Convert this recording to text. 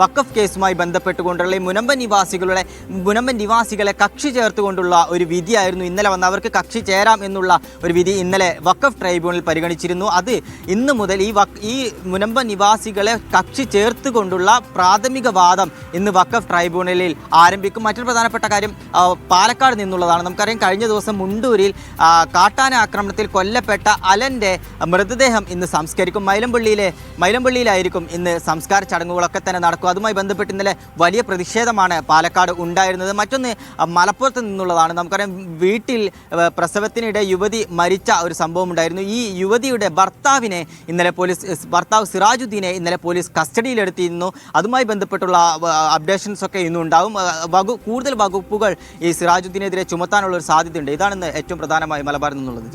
വഖഫ് കേസുമായി ബന്ധപ്പെട്ടുകൊണ്ടുള്ള ഈ മുനമ്പൻ നിവാസികളെ കക്ഷി ചേർത്തുകൊണ്ടുള്ള ഒരു വിധിയായിരുന്നു ഇന്നലെ വന്ന. അവർക്ക് കക്ഷി ചേരാം എന്നുള്ള ഒരു വിധി ഇന്നലെ വഖഫ് ട്രൈബ്യൂണൽ പരിഗണിച്ചിരുന്നു. അത് ഇന്ന് മുതൽ ഈ മുനമ്പൻ നിവാസികളെ കക്ഷി ചേർത്തുകൊണ്ടുള്ള പ്രാഥമിക വാദം ഇന്ന് വഖഫ് ട്രൈബ്യൂണലിൽ ആരംഭിക്കും. മറ്റൊരു പ്രധാനപ്പെട്ട കാര്യം പാലക്കാട് നിന്നുള്ളതാണ്. നമുക്കറിയാം, കഴിഞ്ഞ ദിവസം മുണ്ടൂരിൽ കാട്ടാന ആക്രമണത്തിൽ കൊല്ലപ്പെട്ട അലൻ്റെ മൃതദേഹം ഇന്ന് സംസ്കരിക്കും. മൈലമ്പള്ളിയിലായിരിക്കും ഇന്ന് സംസ്കാര ചടങ്ങുകളൊക്കെ തന്നെ നടക്കും. അതുമായി ബന്ധപ്പെട്ട് ഇന്നലെ വലിയ പ്രതിഷേധമാണ് പാലക്കാട് ഉണ്ടായിരുന്നത്. മറ്റൊന്ന് മലപ്പുറത്ത് നിന്നുള്ളതാണ്. നമുക്കറിയാം, വീട്ടിൽ പ്രസവത്തിനിടെ യുവതി മരിച്ച ഒരു സംഭവം ഉണ്ടായിരുന്നു. ഈ യുവതിയുടെ ഭർത്താവ് സിറാജുദ്ദീനെ ഇന്നലെ പോലീസ് കസ്റ്റഡിയിലെടുത്തിരുന്നു. അതുമായി ബന്ധപ്പെട്ടുള്ള അപ്ഡേഷൻസ് ഒക്കെ ഇന്നും ഉണ്ടാവും. കൂടുതൽ വകുപ്പുകൾ ഈ സിറാജുദ്ദീനെതിരെ ചുമത്താനുള്ള ഒരു സാധ്യതയുണ്ട്. ഇതാണ് ഏറ്റവും പ്രധാനമായി മലബാറിൽ നിന്നുള്ളത്.